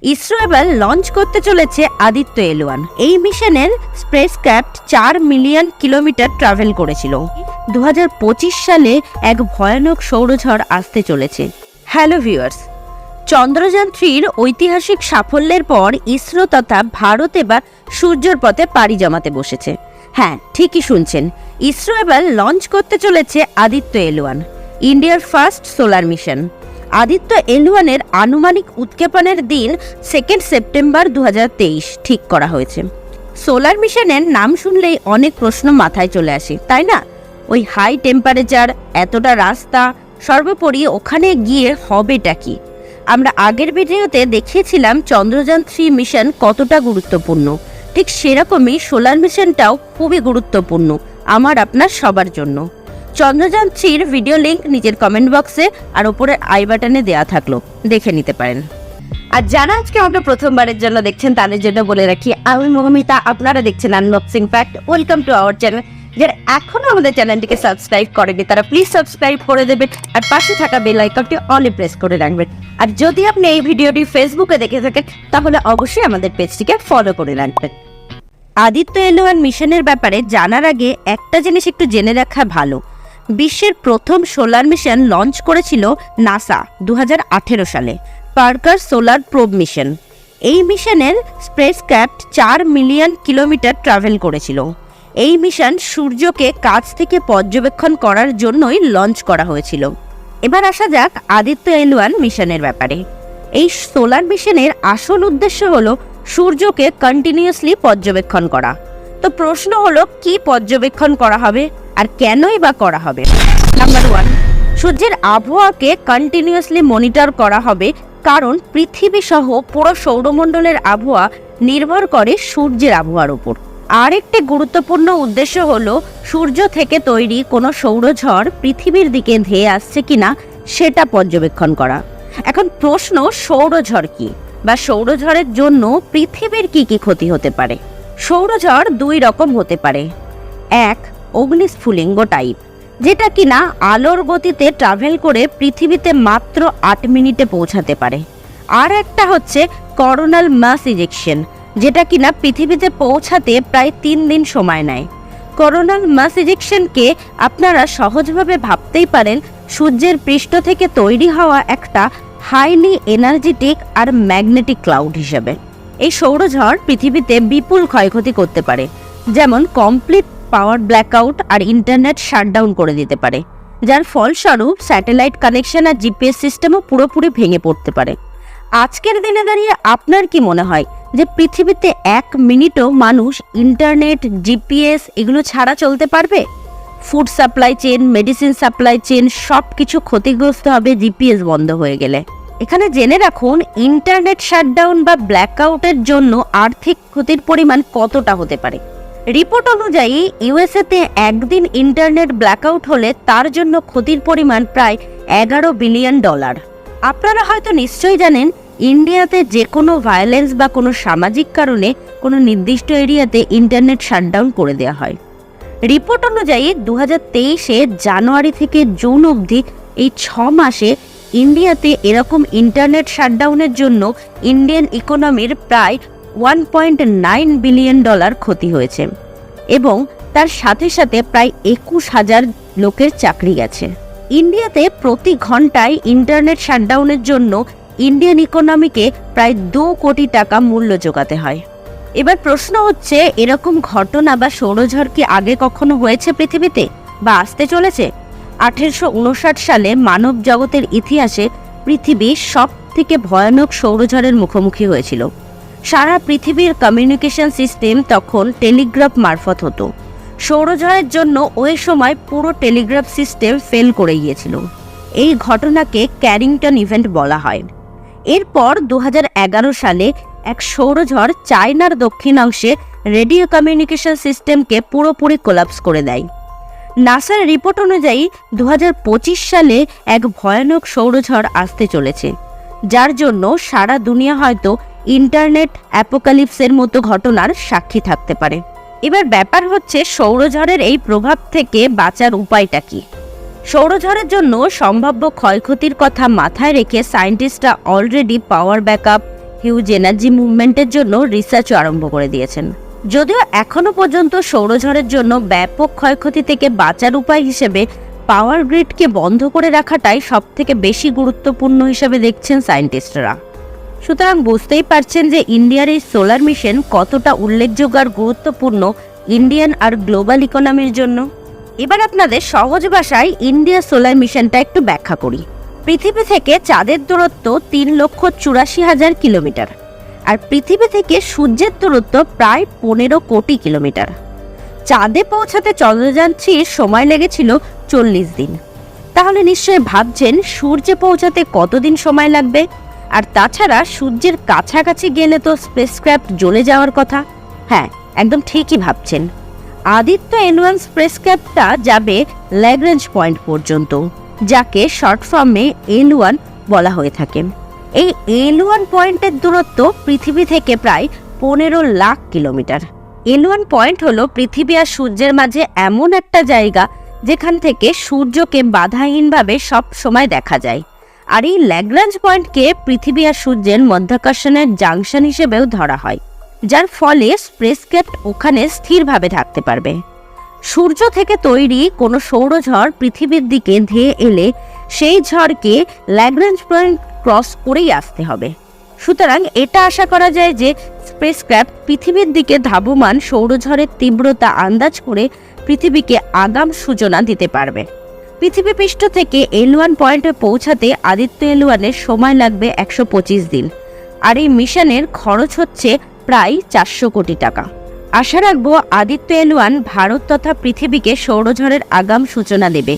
ইসরো এবার লঞ্চ করতে চলেছে আদিত্য L1। এই মিশনের স্পেসক্রাফট 4 মিলিয়ন কিলোমিটার ট্রাভেল করেছিল। 2025 সালে এক ভয়ানক সৌরঝড় আসতে চলেছে। হ্যালো ভিউয়ার্স, চন্দ্রযান 3-র ঐতিহাসিক সাফল্যের পর ইসরো তথা ভারত এবার সূর্যের পথে পাড়ি জমাতে বসেছে। হ্যাঁ, ঠিকই শুনছেন, ইসরো এবার লঞ্চ করতে চলেছে আদিত্য L1, ইন্ডিয়ার first solar mission. Aditya L1 এর আনুমানিক উৎক্ষেপণের দিন 2 সেপ্টেম্বর 2023 ঠিক করা হয়েছে। সোলার মিশনের নাম শুনলেই অনেক প্রশ্ন মাথায় চলে আসে, তাই না? ওই হাই টেম্পারেচার, এতটা রাস্তা, সর্বোপরি ওখানে গিয়ে হবেটা কি? আমরা আগের ভিডিওতে দেখিয়েছিলাম চন্দ্রযান 3 মিশন কতটা গুরুত্বপূর্ণ। ঠিক সেরকমই সোলার মিশনটাও খুবই গুরুত্বপূর্ণ আমার আপনার সবার জন্য। চন্দ্রযান 3-র ভিডিও লিংক নিচের কমেন্ট বক্সে আর উপরে আই বাটনে দেওয়া থাকলো, দেখে নিতে পারেন। আর যারা আজকে আমরা প্রথমবারের জন্য দেখছেন তাদের জন্য বলে রাখি, আমি মৌমিতা, আপনারা দেখছেন unboxing fact. Welcome to our channel. যারা এখনো আমাদের চ্যানেলটিকে সাবস্ক্রাইব করেনি তারা প্লিজ সাবস্ক্রাইব করে দেবেন আর পাশে থাকা বেল আইকনটি অলে প্রেস করে রাখবেন। আর যদি আপনি এই ভিডিওটি ফেসবুকে দেখে থাকেন তাহলে অবশ্যই আমাদের পেজটিকে ফলো করে রাখবেন। আদিত্য L1 মিশনের ব্যাপারে জানার আগে একটা জিনিস একটু জেনে রাখা ভালো। বিশ্বের প্রথম সোলার মিশন লঞ্চ করেছিল নাসা 2018 সালে, পার্কার সোলার প্রোব মিশন। এই মিশনের স্পেসক্রাফট 4 মিলিয়ন কিলোমিটার ট্রাভেল করেছিল। এই মিশন সূর্যকে কাছ থেকে পর্যবেক্ষণ করার জন্যই লঞ্চ করা হয়েছিল। এবার আসা যাক আদিত্য L1 মিশনের ব্যাপারে। এই সোলার মিশনের আসল উদ্দেশ্য হলো সূর্যকে কন্টিনিউয়াসলি পর্যবেক্ষণ করা। তো প্রশ্ন হলো, কি পর্যবেক্ষণ করা হবে আর কেনই বা করা হবে? নাম্বার 1, সূর্যের আবহাওয়াকে কন্টিনিউয়াসলি মনিটর করা হবে, কারণ পৃথিবী সহ পুরো সৌরমণ্ডলের আবহাওয়া নির্ভর করে সূর্যের আবহাওয়ার উপর। আরেকটি গুরুত্বপূর্ণ উদ্দেশ্য হলো সূর্য থেকে তৈরি কোনো সৌরঝড় পৃথিবীর দিকে ধেয়ে আসছে কিনা সেটা পর্যবেক্ষণ করা। এখন প্রশ্ন, সৌরঝড় কি বা সৌরঝড়ের জন্য পৃথিবীর কি কি ক্ষতি হতে পারে? সৌরঝড় 2 রকম হতে পারে। এক, অগ্নিস্ফুলিঙ্গ টাইপ, যেটা কিনা আলোর গতিতে ট্রাভেল করে পৃথিবীতে মাত্র 8 মিনিটে পৌঁছাতে পারে। আর একটা হচ্ছে করোনাল মাস ইজেকশন, যেটা কিনা পৃথিবীতে পৌঁছাতে প্রায় 3 দিন সময় নেয়। করোনাল মাস ইজেকশনকে আপনারা সহজভাবে ভাবতেই পারেন সূর্যের পৃষ্ঠ থেকে তৈরি হওয়া একটা হাইলি এনার্জেটিক আর ম্যাগনেটিক ক্লাউড হিসেবে। এই সৌরঝড় পৃথিবীতে বিপুল ক্ষয়ক্ষতি করতে পারে, যেমন কমপ্লিট পাওয়ার ব্ল্যাকআউট আর ইন্টারনেট শাটডাউন করে দিতে পারে, যার ফলস্বরূপ স্যাটেলাইট কানেকশন আর জিপিএস সিস্টেমও পুরোপুরি ভেঙে পড়তে পারে। আজকের দিনে দাঁড়িয়ে আপনার কি মনে হয় যে পৃথিবীতে 1 মিনিটও মানুষ ইন্টারনেট, জিপিএস এগুলো ছাড়া চলতে পারবে? Food supply chain, medicine supply chain সব কিছু ক্ষতিগ্রস্ত হবে জিপিএস বন্ধ হয়ে গেলে। এখানে জেনে রাখুন, ইন্টারনেট শাটডাউন বা ব্ল্যাকআউটের জন্য আর্থিক ক্ষতির পরিমাণ কতটা হতে পারে। রিপোর্ট অনুযায়ী ইউএসএতে একদিন ইন্টারনেট ব্ল্যাকআউট হলে তার জন্য ক্ষতির পরিমাণ প্রায় $11 বিলিয়ন। আপনারা হয়তো নিশ্চয়ই জানেন, ইন্ডিয়াতে যে কোনো ভায়োলেন্স বা কোনো সামাজিক কারণে কোনো নির্দিষ্ট এরিয়াতে ইন্টারনেট শাটডাউন করে দেওয়া হয়। রিপোর্ট অনুযায়ী 2023-এ জানুয়ারি থেকে জুন অবধি এই 6 মাসে ইন্ডিয়াতে এরকম ইন্টারনেট শাটডাউনের জন্য ইন্ডিয়ান ইকোনমির প্রায় $1.9 বিলিয়ন ক্ষতি হয়েছে এবং তার সাথে সাথে প্রায় 21,000 লোকের চাকরি গেছে। ইন্ডিয়াতে প্রতি ঘন্টায় ইন্টারনেট শাটডাউনের জন্য ইন্ডিয়ান ইকোনমিকে প্রায় 2 কোটি টাকা মূল্য যোগাতে হয়। এবার প্রশ্ন হচ্ছে, এরকম ঘটনা বা সৌরঝড় কি আগে কখনো হয়েছে পৃথিবীতে বা আসতে চলেছে? 1859 সালে মানব জগতের ইতিহাসে পৃথিবী সব থেকে ভয়ানক সৌরঝড়ের মুখোমুখি হয়েছিল। সারা পৃথিবীর কমিউনিকেশন সিস্টেম তখন টেলিগ্রাফ মারফত হতো। সৌরঝড়ের জন্য ওই সময় পুরো টেলিগ্রাফ সিস্টেম ফেল করে গিয়েছিল। এই ঘটনাকে ক্যারিংটন ইভেন্ট বলা হয়। এরপর 2011 সালে এক সৌরঝড় চায়নার দক্ষিণাংশে রেডিও কমিউনিকেশন সিস্টেমকে পুরোপুরি কোলাপস করে দেয়। নাসার রিপোর্ট অনুযায়ী 2025 সালে এক ভয়ানক সৌরঝড় আসতে চলেছে, যার জন্য সারা দুনিয়া হয়তো ইন্টারনেট অ্যাপোকালিপসের মতো ঘটনার সাক্ষী থাকতে পারে। এবার ব্যাপার হচ্ছে, সৌরঝড়ের এই প্রভাব থেকে বাঁচার উপায়টা কি? সৌরঝড়ের জন্য সম্ভাব্য ক্ষয়ক্ষতির কথা মাথায় রেখে সায়েন্টিস্টরা already power backup, huge energy মুভমেন্টের জন্য রিসার্চও আরম্ভ করে দিয়েছেন। যদিও এখনো পর্যন্ত সৌরঝড়ের জন্য ব্যাপক ক্ষয়ক্ষতি থেকে বাঁচার উপায় হিসেবে পাওয়ার গ্রিডকে বন্ধ করে রাখাটাই সবথেকে বেশি গুরুত্বপূর্ণ হিসেবে দেখছেন সায়েন্টিস্টরা। সুতরাং বুঝতেই পারছেন যে ইন্ডিয়ার এই সোলার মিশন কতটা উল্লেখযোগ্য আর গুরুত্বপূর্ণ ইন্ডিয়ান আর গ্লোবাল ইকোনমির জন্য। এবার আপনাদের সহজ ভাষায় ইন্ডিয়া সোলার মিশনটা একটু ব্যাখ্যা করি। পৃথিবী থেকে চাঁদের দূরত্ব 3,84,000 কিলোমিটার, আর পৃথিবী থেকে সূর্যের দূরত্ব প্রায় 15 কোটি কিলোমিটার। চাঁদে পৌঁছাতে চন্দ্রযান 3 সময় লেগেছিল 40 দিন। তাহলে নিশ্চয়ই ভাবছেন সূর্যে পৌঁছাতে কতদিন সময় লাগবে? আর তাছাড়া সূর্যের কাছাকাছি গেলে তো স্পেসক্রাফট জ্বলে যাওয়ার কথা। হ্যাঁ, একদম ঠিকই ভাবছেন। আদিত্য L1 স্পেসক্রাফটটা যাবে ল্যাগ্রেঞ্জ পয়েন্ট পর্যন্ত, যাকে শর্ট ফর্মে L1 বলা হয়ে থাকে। এই L1 পয়েন্টের দূরত্ব পৃথিবী থেকে প্রায় 15 লাখ কিলোমিটার। L1 পয়েন্ট হলো পৃথিবী আর সূর্যের মাঝে এমন একটা জায়গা যেখান থেকে সূর্যকে বাধাহীনভাবে সব সময় দেখা যায়। আর এই ল্যাগ্রাঞ্জ পয়েন্টকে পৃথিবী আর সূর্যের মধ্যাকর্ষণের জাংশন হিসেবেও ধরা হয়, যার ফলে স্পেসক্রাফট ওখানে স্থিরভাবে থাকতে পারবে। সূর্য থেকে তৈরি কোনো সৌরঝড় পৃথিবীর দিকে ধেয়ে এলে সেই ঝড়কে ল্যাগ্রাঞ্জ পয়েন্ট ক্রস করেই আসতে হবে। সুতরাং এটা আশা করা যায় যে স্পেসক্রাফট পৃথিবীর দিকে ধাবমান সৌরঝড়ের তীব্রতা আন্দাজ করে পৃথিবীকে আগাম সূচনা দিতে পারবে। পৃথিবী পৃষ্ঠ থেকে L1 পয়েন্টে পৌঁছাতে আদিত্য L1 এর সময় লাগবে 125 দিন, আর এই মিশনের খরচ হচ্ছে প্রায় 400 কোটি টাকা। আশা রাখবো আদিত্য L1 ভারত তথা পৃথিবীকে সৌরঝড়ের আগাম সূচনা দেবে,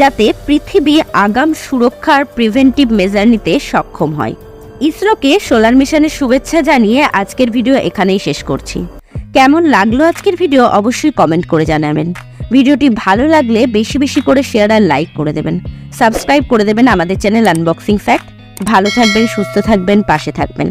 যাতে পৃথিবী আগাম সুরক্ষার প্রিভেন্টিভ মেজার নিতে সক্ষম হয়। ইসরোকে সোলার মিশনের শুভেচ্ছা জানিয়ে আজকের ভিডিও এখানেই শেষ করছি। কেমন লাগলো আজকের ভিডিও অবশ্যই কমেন্ট করে জানাবেন। ভিডিওটি ভালো লাগলে বেশি বেশি করে শেয়ার আর লাইক করে দেবেন। সাবস্ক্রাইব করে দেবেন আমাদের চ্যানেল আনবক্সিং ফ্যাক্ট। ভালো থাকবেন, সুস্থ থাকবেন, পাশে থাকবেন।